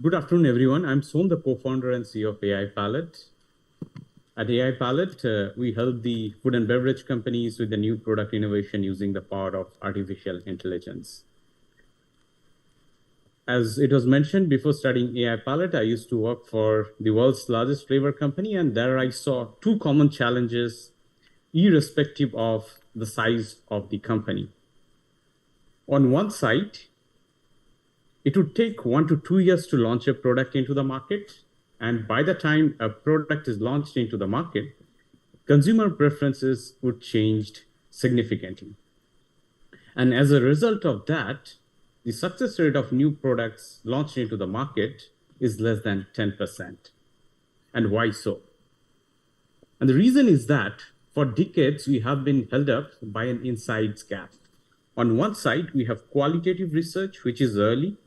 Good afternoon, everyone. I'm Som, the co-founder and CEO of Ai팔레트. At Ai팔레트, we help the food and beverage companies with the new product innovation using the power of artificial intelligence. As it was mentioned, before studying Ai팔레트, I used to work for the world's largest flavor company, and there I saw two common challenges, irrespective of the size of the company. On one side, it would take 1 to 2 years to launch a product into the market. And by the time a product is launched into the market, consumer preferences would change significantly. And as a result of that, the success rate of new products launched into the market is less than 10%. And why so? And the reason is that for decades, we have been held up by an insights gap. On one side, we have qualitative research, which is early.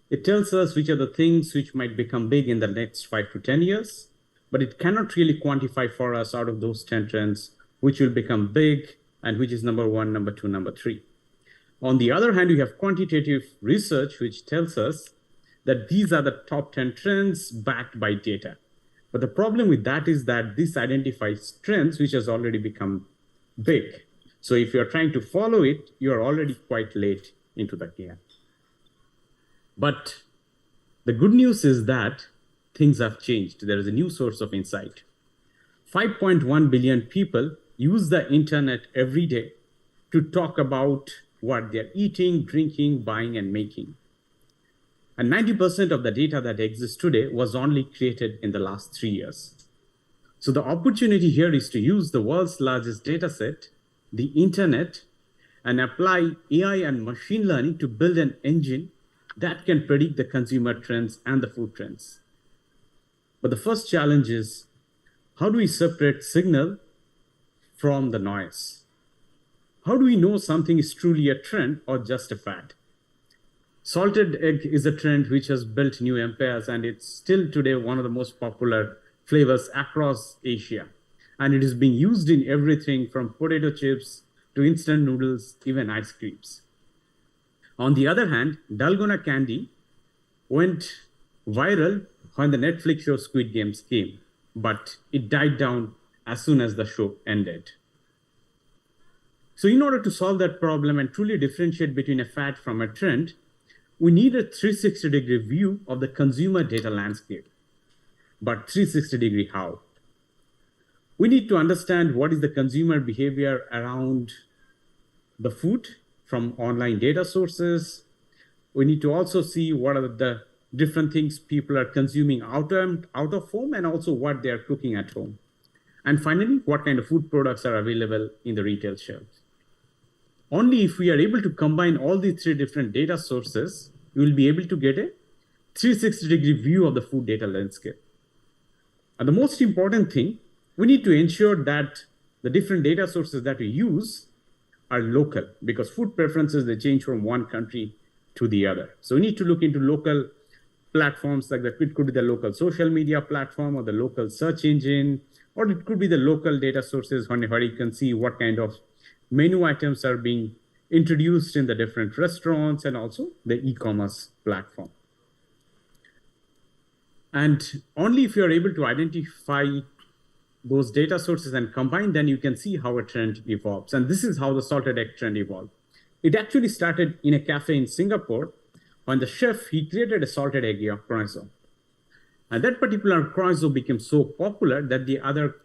It tells us which are the things which might become big in the next 5 to 10 years, but it cannot really quantify for us out of those 10 trends, which will become big and which is number 1, number 2, number 3. On the other hand, we have quantitative research, which tells us that these are the top 10 trends backed by data. But the problem with that is that this identifies trends which has already become big. So if you're trying to follow it, you're already quite late into the game. But the good news is that things have changed. There is a new source of insight. 5.1 billion people use the internet every day to talk about what they're eating, drinking, buying, and making. And 90% of the data that exists today was only created in the last 3 years. So the opportunity here is to use the world's largest data set, the internet, and apply AI and machine learning to build an engine that can predict the consumer trends and the food trends. But the first challenge is, how do we separate signal from the noise? How do we know something is truly a trend or just a fad? Salted egg is a trend which has built new empires, and it's still today one of the most popular flavors across Asia. And it is being used in everything from potato chips to instant noodles, even ice creams. On the other hand, Dalgona candy went viral when the Netflix show Squid Games came, but it died down as soon as the show ended. So in order to solve that problem and truly differentiate between a fad from a trend, we need a 360-degree view of the consumer data landscape. But 360-degree how? We need to understand what is the consumer behavior around the food from online data sources. We need to also see what are the different things people are consuming out of home, and also what they are cooking at home. And finally, what kind of food products are available in the retail shelves. Only if we are able to combine all these 3 different data sources, we will be able to get a 360-degree view of the food data landscape. And the most important thing, we need to ensure that the different data sources that we use are local, because food preferences, they change from one country to the other. So we need to look into local platforms, like it could be the local social media platform or the local search engine, or it could be the local data sources where you can see what kind of menu items are being introduced in the different restaurants, and also the e-commerce platform. And only if you're able to identify those data sources and combine, then you can see how a trend evolves. And this is how the salted egg trend evolved. It actually started in a cafe in Singapore when the chef, he created a salted egg croissant. And that particular croissant became so popular that the other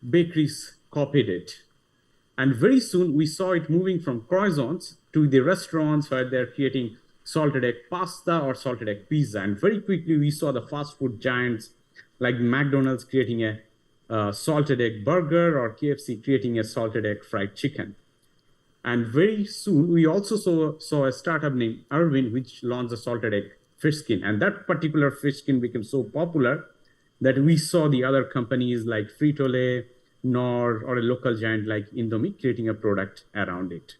bakeries copied it. And very soon we saw it moving from croissants to the restaurants where they're creating salted egg pasta or salted egg pizza. And very quickly we saw the fast food giants like McDonald's creating a salted egg burger, or KFC creating a salted egg fried chicken. And very soon, we also saw a startup named Irwin, which launched a salted egg fish skin. And that particular fish skin became so popular that we saw the other companies like Frito-Lay, Knorr, or a local giant like Indomie creating a product around it.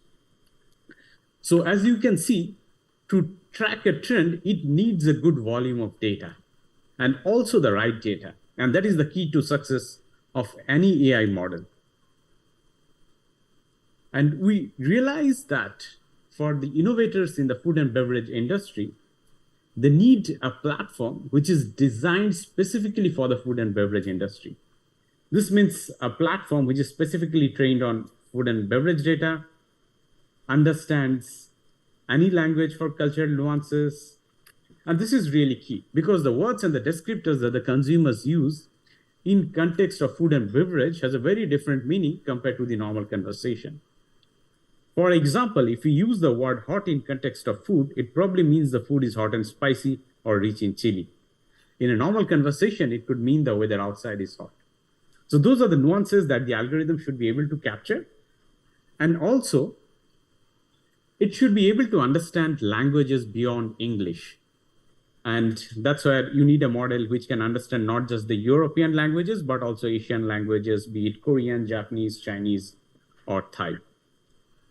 So as you can see, to track a trend, it needs a good volume of data, and also the right data. And that is the key to success of any AI model. And we realize that for the innovators in the food and beverage industry, they need a platform which is designed specifically for the food and beverage industry. This means a platform which is specifically trained on food and beverage data, understands any language for cultural nuances. And this is really key because the words and the descriptors that the consumers use in context of food and beverage has a very different meaning compared to the normal conversation. For example, if we use the word hot in context of food, it probably means the food is hot and spicy or rich in chili. In a normal conversation, it could mean the weather outside is hot. So those are the nuances that the algorithm should be able to capture. And also, it should be able to understand languages beyond English. And that's where you need a model which can understand not just the European languages, but also Asian languages, be it Korean, Japanese, Chinese, or Thai.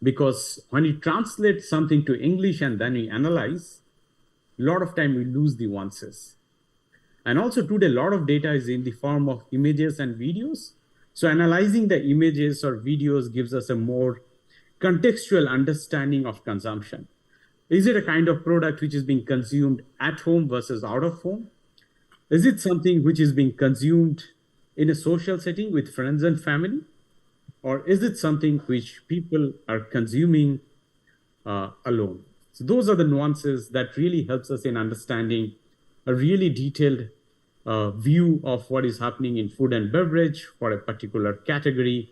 Because when you translate something to English and then we analyze, a lot of time we lose the nuances. And also today, a lot of data is in the form of images and videos. So analyzing the images or videos gives us a more contextual understanding of consumption. Is it a kind of product which is being consumed at home versus out of home? Is it something which is being consumed in a social setting with friends and family? Or is it something which people are consuming alone? So those are the nuances that really helps us in understanding a really detailed view of what is happening in food and beverage for a particular category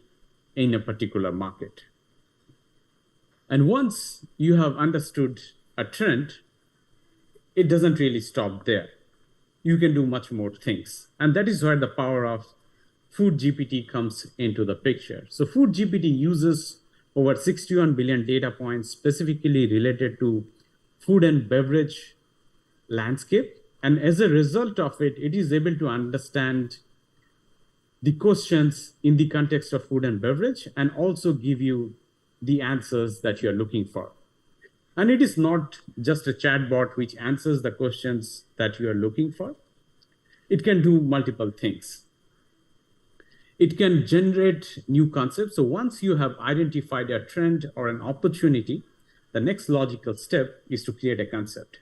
in a particular market. And once you have understood a trend, it doesn't really stop there. You can do much more things. And that is where the power of Food GPT comes into the picture. So Food GPT uses over 61 billion data points specifically related to food and beverage landscape. And as a result of it, it is able to understand the questions in the context of food and beverage and also give you the answers that you're looking for. And it is not just a chatbot which answers the questions that you are looking for. It can do multiple things. It can generate new concepts. So once you have identified a trend or an opportunity, the next logical step is to create a concept.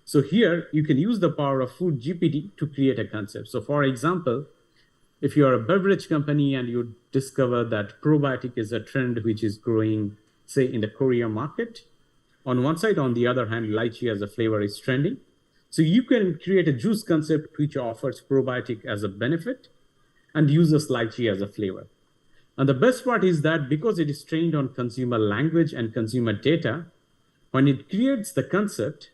So here you can use the power of Food GPT to create a concept. So for example, if you're a beverage company and you discover that probiotic is a trend which is growing, say, in the Korea market, on one side, on the other hand, lychee as a flavor is trending. So you can create a juice concept which offers probiotic as a benefit and uses lychee as a flavor. And the best part is that because it is trained on consumer language and consumer data, when it creates the concept,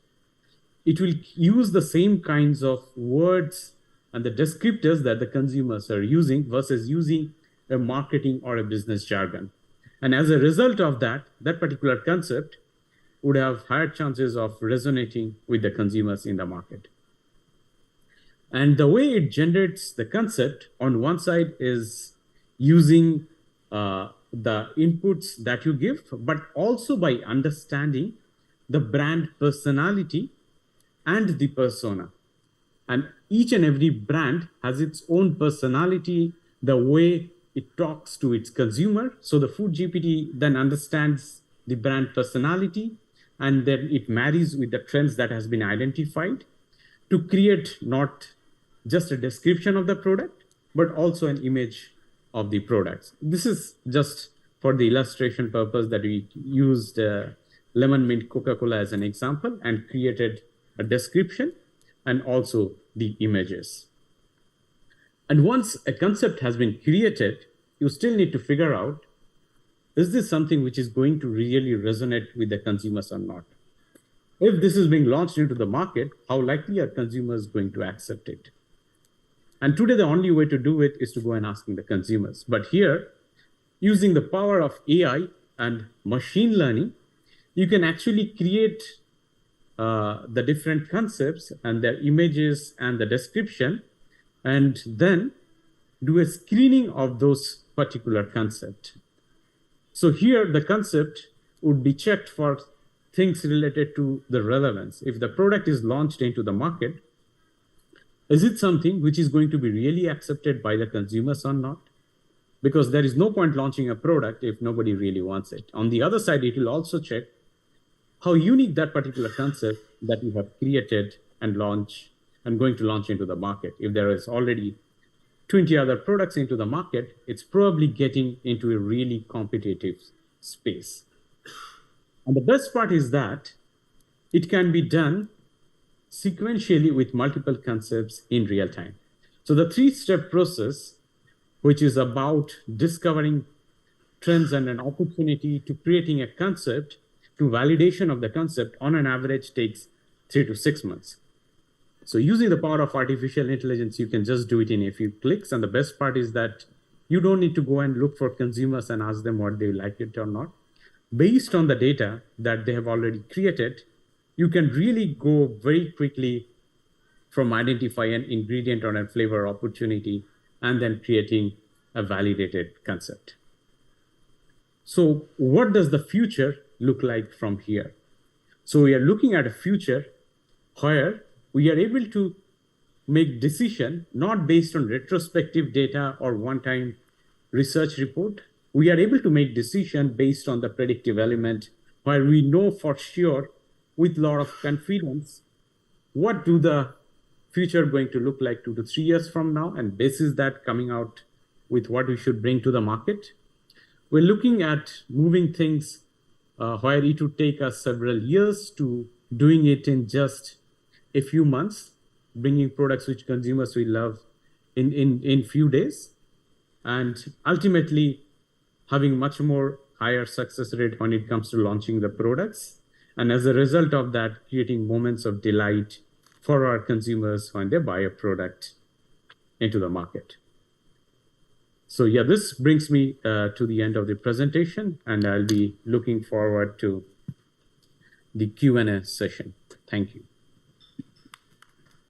it will use the same kinds of words and the descriptors that the consumers are using versus using a marketing or a business jargon. And as a result of that, that particular concept would have higher chances of resonating with the consumers in the market. And the way it generates the concept on one side is using the inputs that you give, but also by understanding the brand personality and the persona. And each and every brand has its own personality, the way it talks to its consumer. So the Food GPT then understands the brand personality, and then it marries with the trends that has been identified to create not just a description of the product, but also an image of the products. This is just for the illustration purpose that we used lemon mint Coca-Cola as an example and created a description and also the images. And once a concept has been created, you still need to figure out, is this something which is going to really resonate with the consumers or not? If this is being launched into the market, how likely are consumers going to accept it? And today, the only way to do it is to go and asking the consumers. But here, using the power of AI and machine learning, you can actually create the different concepts and their images and the description, and then do a screening of those particular concepts. So here, the concept would be checked for things related to the relevance. If the product is launched into the market, is it something which is going to be really accepted by the consumers or not? Because there is no point launching a product if nobody really wants it. On the other side, it will also check how unique that particular concept that you have created and going to launch into the market. If there is already 20 other products into the market, it's probably getting into a really competitive space. And the best part is that it can be done sequentially with multiple concepts in real time. So the 3-step process, which is about discovering trends and an opportunity to creating a concept to validation of the concept, on an average takes 3 to 6 months. So using the power of artificial intelligence, you can just do it in a few clicks. And the best part is that you don't need to go and look for consumers and ask them what they like it or not. Based on the data that they have already created, you can really go very quickly from identify an ingredient or a flavor opportunity and then creating a validated concept. So what does the future look like from here? So we are looking at a future where we are able to make decision not based on retrospective data or one-time research report. We are able to make decision based on the predictive element, where we know for sure with a lot of confidence what do the future going to look like 2 to 3 years from now, and basis that coming out with what we should bring to the market. We're looking at moving things where it would take us several years to doing it in just a few months, bringing products which consumers will love in few days, and ultimately having much more higher success rate when it comes to launching the products. And as a result of that, creating moments of delight for our consumers when they buy a product into the market. So yeah, this brings me to the end of the presentation, and I'll be looking forward to the Q&A session. Thank you.